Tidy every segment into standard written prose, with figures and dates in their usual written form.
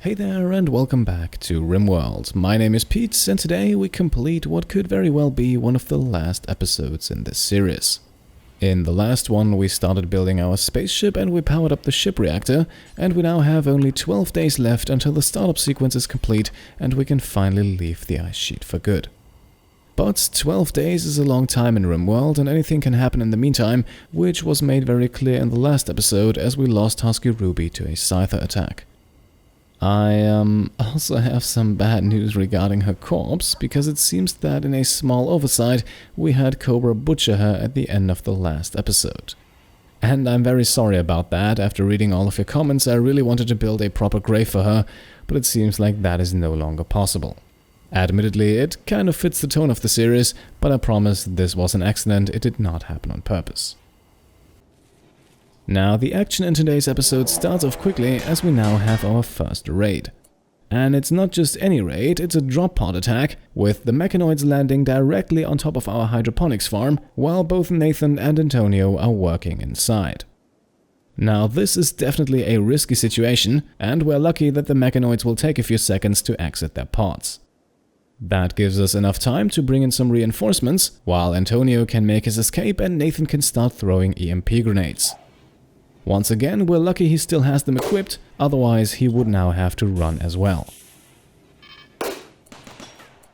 Hey there and welcome back to Rimworld. My name is Pete and today we complete what could very well be one of the last episodes in this series. In the last one we started building our spaceship and we powered up the ship reactor, and we now have only 12 days left until the startup sequence is complete and we can finally leave the ice sheet for good. But 12 days is a long time in Rimworld and anything can happen in the meantime, which was made very clear in the last episode as we lost Husky Ruby to a Scyther attack. I also have some bad news regarding her corpse, because it seems that in a small oversight we had Cobra butcher her at the end of the last episode. And I'm very sorry about that. After reading all of your comments, I really wanted to build a proper grave for her, but it seems like that is no longer possible. Admittedly, it kind of fits the tone of the series, but I promise this was an accident, it did not happen on purpose. Now, the action in today's episode starts off quickly as we now have our first raid. And it's not just any raid, it's a drop pod attack, with the Mechanoids landing directly on top of our hydroponics farm, while both Nathan and Antonio are working inside. Now, this is definitely a risky situation, and we're lucky that the Mechanoids will take a few seconds to exit their pods. That gives us enough time to bring in some reinforcements, while Antonio can make his escape and Nathan can start throwing EMP grenades. Once again, we're lucky he still has them equipped, otherwise he would now have to run as well.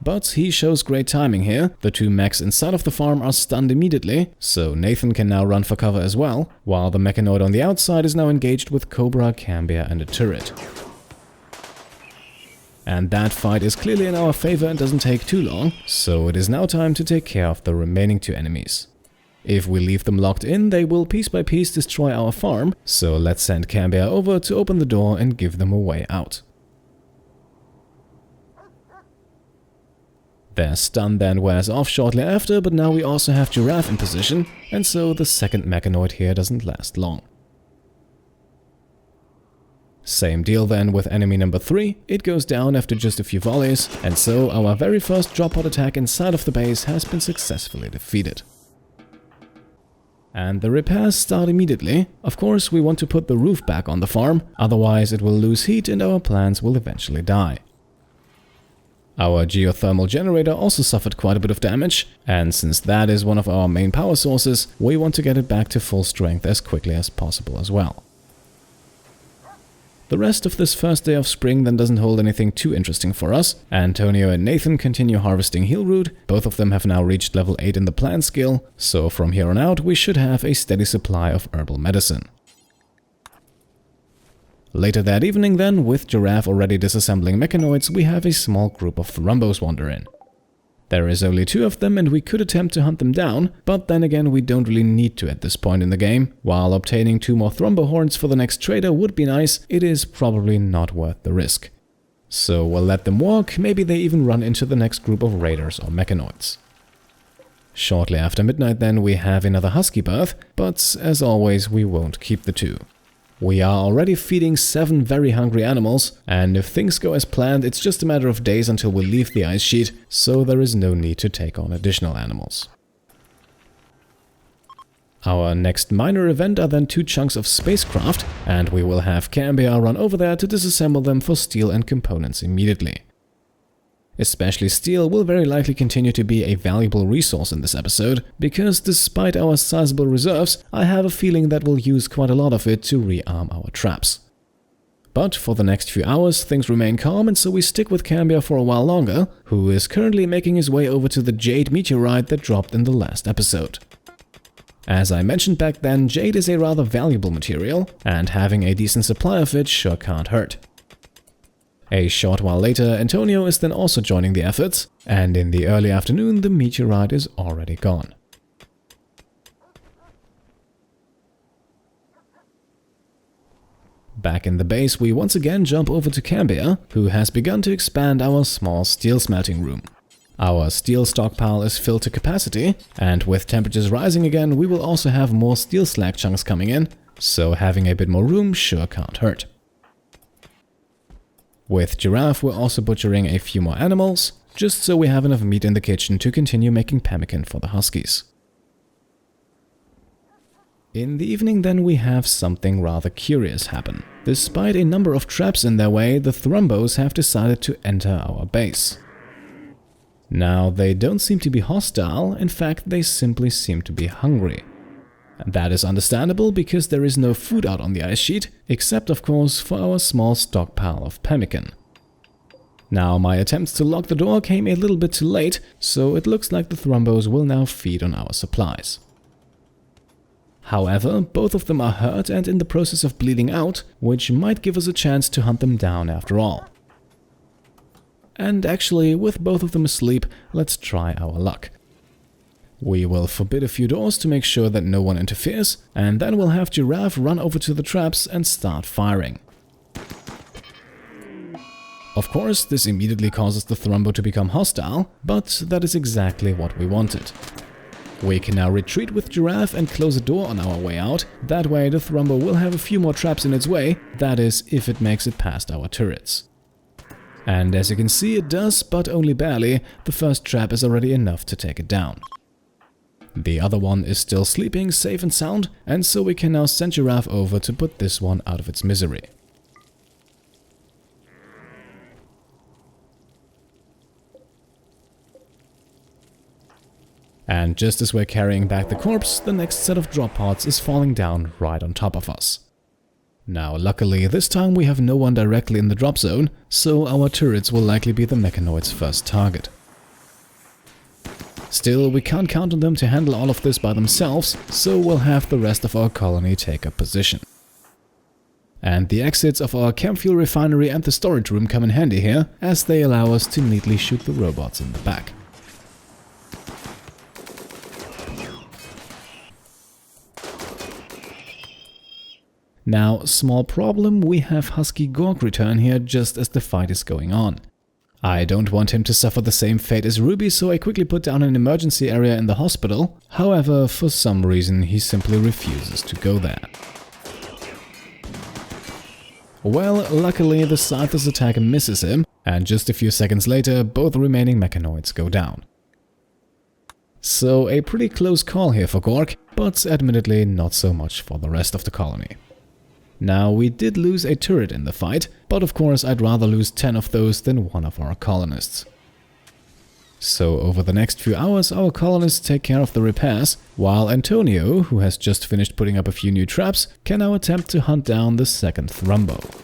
But he shows great timing here. The two mechs inside of the farm are stunned immediately, so Nathan can now run for cover as well, while the Mechanoid on the outside is now engaged with Cobra, Cambiar and a turret. And that fight is clearly in our favor and doesn't take too long, so it is now time to take care of the remaining two enemies. If we leave them locked in, they will piece by piece destroy our farm, so let's send Cambiar over to open the door and give them a way out. Their stun then wears off shortly after, but now we also have Giraffe in position, and so the second Mechanoid here doesn't last long. Same deal then with enemy number 3, it goes down after just a few volleys, and so our very first drop pod attack inside of the base has been successfully defeated. And the repairs start immediately. Of course, we want to put the roof back on the farm, otherwise it will lose heat and our plants will eventually die. Our geothermal generator also suffered quite a bit of damage, and since that is one of our main power sources, we want to get it back to full strength as quickly as possible as well. The rest of this first day of spring then doesn't hold anything too interesting for us. Antonio and Nathan continue harvesting healroot. Both of them have now reached level 8 in the plant skill, so from here on out we should have a steady supply of herbal medicine. Later that evening then, with Giraffe already disassembling Mechanoids, we have a small group of Thrumbos wander in. There is only 2 of them and we could attempt to hunt them down, but then again we don't really need to at this point in the game. While obtaining 2 more Thrumbo horns for the next trader would be nice, it is probably not worth the risk. So we'll let them walk, maybe they even run into the next group of raiders or Mechanoids. Shortly after midnight then we have another husky birth, but as always we won't keep the 2. We are already feeding 7 very hungry animals, and if things go as planned, it's just a matter of days until we leave the ice sheet, so there is no need to take on additional animals. Our next minor event are then 2 chunks of spacecraft, and we will have Cambiar run over there to disassemble them for steel and components immediately. Especially steel will very likely continue to be a valuable resource in this episode, because despite our sizable reserves, I have a feeling that we'll use quite a lot of it to rearm our traps. But for the next few hours things remain calm, and so we stick with Cambiar for a while longer, who is currently making his way over to the jade meteorite that dropped in the last episode. As I mentioned back then, jade is a rather valuable material, and having a decent supply of it sure can't hurt. A short while later, Antonio is then also joining the efforts, and in the early afternoon the meteorite is already gone. Back in the base, we once again jump over to Cambiar, who has begun to expand our small steel smelting room. Our steel stockpile is filled to capacity, and with temperatures rising again, we will also have more steel slag chunks coming in, so having a bit more room sure can't hurt. With Giraffe, we're also butchering a few more animals, just so we have enough meat in the kitchen to continue making pemmican for the huskies. In the evening then we have something rather curious happen. Despite a number of traps in their way, the Thrumbos have decided to enter our base. Now, they don't seem to be hostile, in fact they simply seem to be hungry. And that is understandable because there is no food out on the ice sheet, except of course for our small stockpile of pemmican. Now, my attempts to lock the door came a little bit too late, so it looks like the Thrumbos will now feed on our supplies. However, both of them are hurt and in the process of bleeding out, which might give us a chance to hunt them down after all. And actually, with both of them asleep, let's try our luck. We will forbid a few doors to make sure that no one interferes, and then we'll have Giraffe run over to the traps and start firing. Of course, this immediately causes the Thrumbo to become hostile, but that is exactly what we wanted. We can now retreat with Giraffe and close a door on our way out. That way the Thrumbo will have a few more traps in its way, that is, if it makes it past our turrets. And as you can see, it does, but only barely. The first trap is already enough to take it down. The other one is still sleeping, safe and sound, and so we can now send Giraffe over to put this one out of its misery. And just as we're carrying back the corpse, the next set of drop pods is falling down right on top of us. Now, luckily, this time we have no one directly in the drop zone, so our turrets will likely be the Mechanoid's first target. Still, we can't count on them to handle all of this by themselves, so we'll have the rest of our colony take up position. And the exits of our camp fuel refinery and the storage room come in handy here, as they allow us to neatly shoot the robots in the back. Now, small problem, we have Husky Gorg return here just as the fight is going on. I don't want him to suffer the same fate as Ruby, so I quickly put down an emergency area in the hospital. However, for some reason he simply refuses to go there. Well, luckily the Scyther's attack misses him, and just a few seconds later both remaining Mechanoids go down. So a pretty close call here for Gorg, but admittedly not so much for the rest of the colony. Now, we did lose a turret in the fight, but of course I'd rather lose 10 of those than one of our colonists. So over the next few hours our colonists take care of the repairs, while Antonio, who has just finished putting up a few new traps, can now attempt to hunt down the second Thrumbo.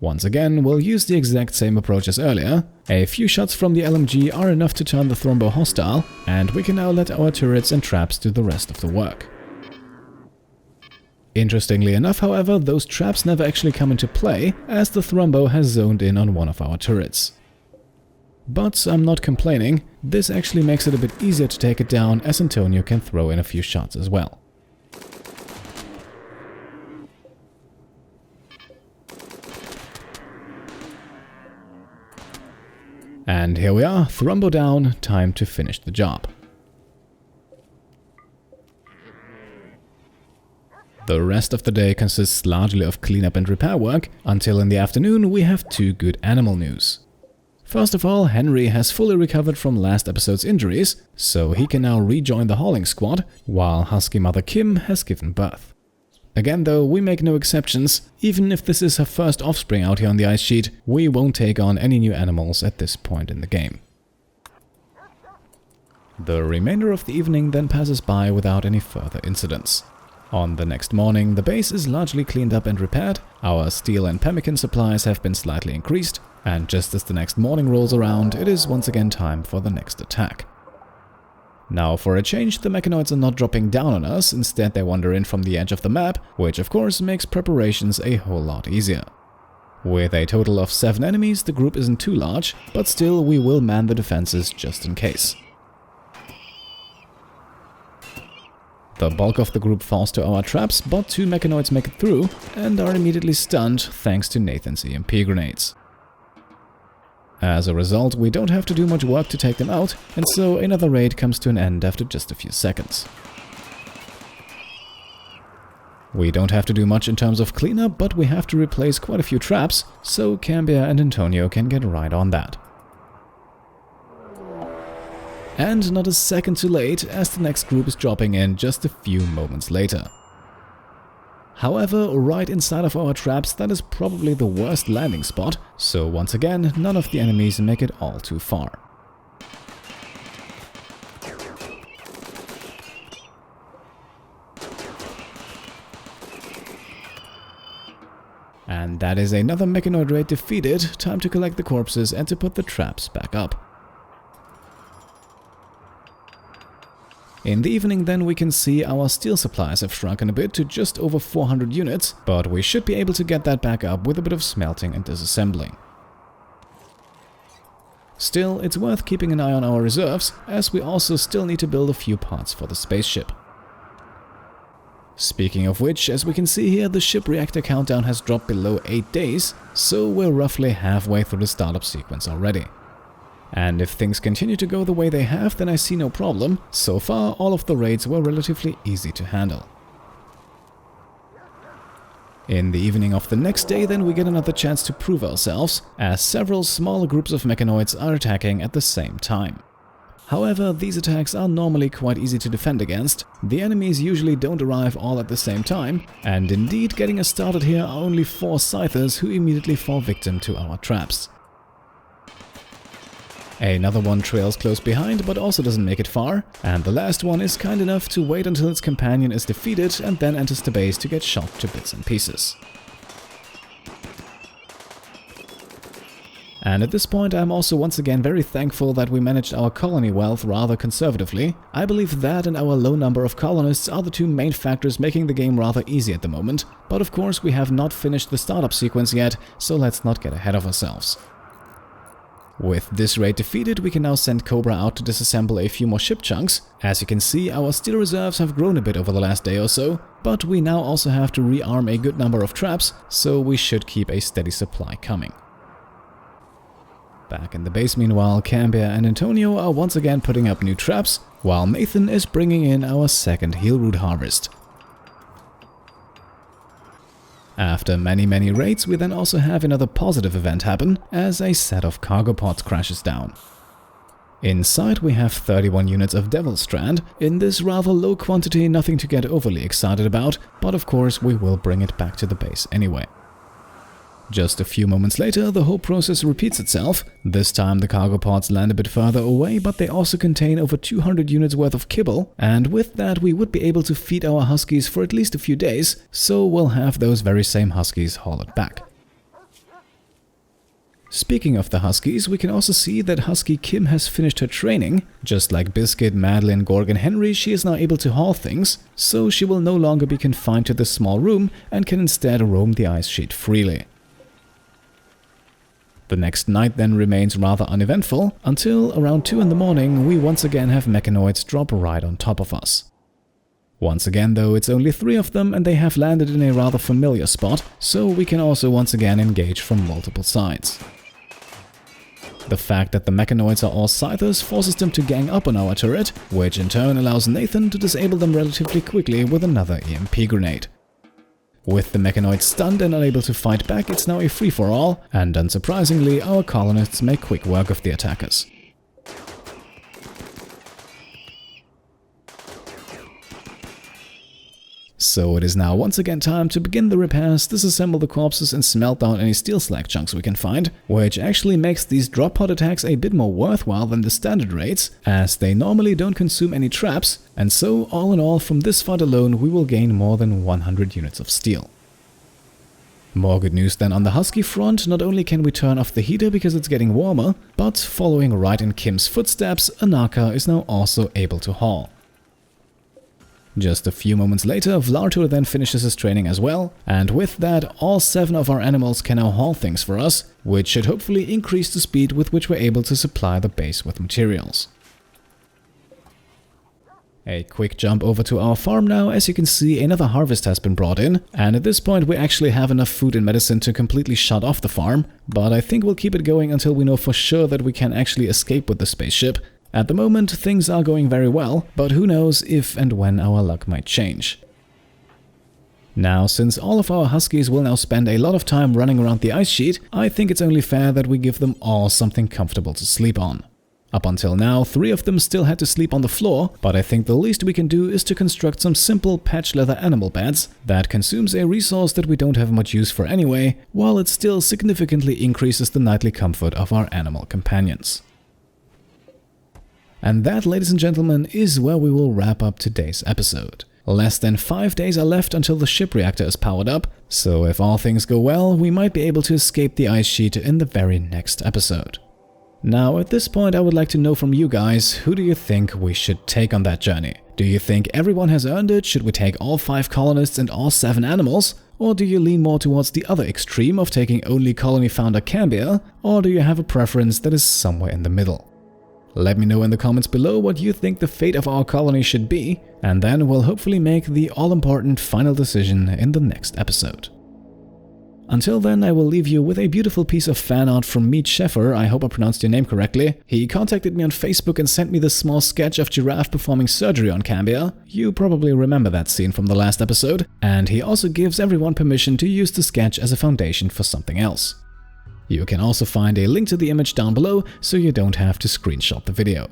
Once again, we'll use the exact same approach as earlier. A few shots from the LMG are enough to turn the Thrumbo hostile, and we can now let our turrets and traps do the rest of the work. Interestingly enough, however, those traps never actually come into play, as the Thrumbo has zoned in on one of our turrets. But I'm not complaining, this actually makes it a bit easier to take it down, as Antonio can throw in a few shots as well. And here we are, Thrumbo down, time to finish the job. The rest of the day consists largely of cleanup and repair work, until in the afternoon we have two good animal news. First of all, Henry has fully recovered from last episode's injuries, so he can now rejoin the hauling squad, while Husky Mother Kim has given birth. Again though, we make no exceptions. Even if this is her first offspring out here on the ice sheet, we won't take on any new animals at this point in the game. The remainder of the evening then passes by without any further incidents. On the next morning, the base is largely cleaned up and repaired, our steel and pemmican supplies have been slightly increased, and just as the next morning rolls around, it is once again time for the next attack. Now, for a change, the Mechanoids are not dropping down on us, instead they wander in from the edge of the map, which of course makes preparations a whole lot easier. With a total of 7 enemies, the group isn't too large, but still we will man the defenses just in case. The bulk of the group falls to our traps, but 2 Mechanoids make it through and are immediately stunned thanks to Nathan's EMP grenades. As a result, we don't have to do much work to take them out, and so another raid comes to an end after just a few seconds. We don't have to do much in terms of cleanup, but we have to replace quite a few traps, so Cambiar and Antonio can get right on that. And not a second too late, as the next group is dropping in just a few moments later. However, right inside of our traps, that is probably the worst landing spot, so once again, none of the enemies make it all too far. And that is another Mechanoid raid defeated. Time to collect the corpses and to put the traps back up. In the evening then we can see our steel supplies have shrunken a bit to just over 400 units, but we should be able to get that back up with a bit of smelting and disassembling. Still, it's worth keeping an eye on our reserves, as we also still need to build a few parts for the spaceship. Speaking of which, as we can see here, the ship reactor countdown has dropped below 8 days, so we're roughly halfway through the startup sequence already. And if things continue to go the way they have, then I see no problem. So far, all of the raids were relatively easy to handle. In the evening of the next day, then we get another chance to prove ourselves, as several smaller groups of Mechanoids are attacking at the same time. However, these attacks are normally quite easy to defend against. The enemies usually don't arrive all at the same time, and indeed getting us started here are only 4 Scythers who immediately fall victim to our traps. Another one trails close behind, but also doesn't make it far, and the last one is kind enough to wait until its companion is defeated and then enters the base to get shot to bits and pieces. And at this point I'm also once again very thankful that we managed our colony wealth rather conservatively. I believe that and our low number of colonists are the 2 main factors making the game rather easy at the moment, but of course we have not finished the startup sequence yet, so let's not get ahead of ourselves. With this raid defeated, we can now send Cobra out to disassemble a few more ship chunks. As you can see, our steel reserves have grown a bit over the last day or so, but we now also have to rearm a good number of traps, so we should keep a steady supply coming. Back in the base meanwhile, Cambiar and Antonio are once again putting up new traps, while Nathan is bringing in our second healroot harvest. After many raids, we then also have another positive event happen, as a set of cargo pods crashes down. Inside we have 31 units of Devil Strand. In this rather low quantity, nothing to get overly excited about, but of course we will bring it back to the base anyway. Just a few moments later, the whole process repeats itself. This time the cargo pods land a bit further away, but they also contain over 200 units worth of kibble, and with that we would be able to feed our huskies for at least a few days, so we'll have those very same huskies haul it back. Speaking of the huskies, we can also see that Husky Kim has finished her training. Just like Biscuit, Madeline, Gorg and Henry, she is now able to haul things, so she will no longer be confined to this small room and can instead roam the ice sheet freely. The next night then remains rather uneventful, until around 2 in the morning we once again have Mechanoids drop right on top of us. Once again though, it's only 3 of them and they have landed in a rather familiar spot, so we can also once again engage from multiple sides. The fact that the Mechanoids are all Scythers forces them to gang up on our turret, which in turn allows Nathan to disable them relatively quickly with another EMP grenade. With the Mechanoids stunned and unable to fight back, it's now a free-for-all, and unsurprisingly, our colonists make quick work of the attackers. So it is now once again time to begin the repairs, disassemble the corpses and smelt down any steel slag chunks we can find, which actually makes these drop pod attacks a bit more worthwhile than the standard raids, as they normally don't consume any traps, and so all in all from this fight alone we will gain more than 100 units of steel. More good news then on the Husky front. Not only can we turn off the heater because it's getting warmer, but following right in Kim's footsteps, Anaka is now also able to haul. Just a few moments later, Vlartur then finishes his training as well, and with that, all 7 of our animals can now haul things for us, which should hopefully increase the speed with which we're able to supply the base with materials. A quick jump over to our farm now. As you can see, another harvest has been brought in, and at this point we actually have enough food and medicine to completely shut off the farm, but I think we'll keep it going until we know for sure that we can actually escape with the spaceship. At the moment, things are going very well, but who knows if and when our luck might change. Now, since all of our huskies will now spend a lot of time running around the ice sheet, I think it's only fair that we give them all something comfortable to sleep on. Up until now, 3 of them still had to sleep on the floor, but I think the least we can do is to construct some simple patch leather animal beds that consumes a resource that we don't have much use for anyway, while it still significantly increases the nightly comfort of our animal companions. And that, ladies and gentlemen, is where we will wrap up today's episode. Less than 5 days are left until the ship reactor is powered up, so if all things go well, we might be able to escape the ice sheet in the very next episode. Now, at this point, I would like to know from you guys, who do you think we should take on that journey? Do you think everyone has earned it? Should we take all 5 colonists and all 7 animals? Or do you lean more towards the other extreme of taking only colony founder Cambiar? Or do you have a preference that is somewhere in the middle? Let me know in the comments below what you think the fate of our colony should be, and then we'll hopefully make the all-important final decision in the next episode. Until then, I will leave you with a beautiful piece of fan art from Meat Sheffer. I hope I pronounced your name correctly. He contacted me on Facebook and sent me this small sketch of Giraffe performing surgery on Cambiar. You probably remember that scene from the last episode. And he also gives everyone permission to use the sketch as a foundation for something else. You can also find a link to the image down below, so you don't have to screenshot the video.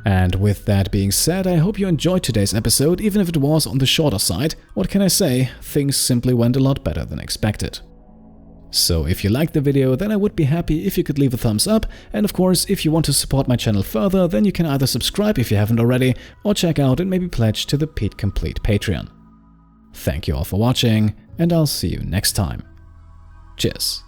And with that being said, I hope you enjoyed today's episode, even if it was on the shorter side. What can I say? Things simply went a lot better than expected. So if you liked the video, then I would be happy if you could leave a thumbs up, and of course, if you want to support my channel further, then you can either subscribe if you haven't already, or check out and maybe pledge to the Pete Complete Patreon. Thank you all for watching, and I'll see you next time. Cheers.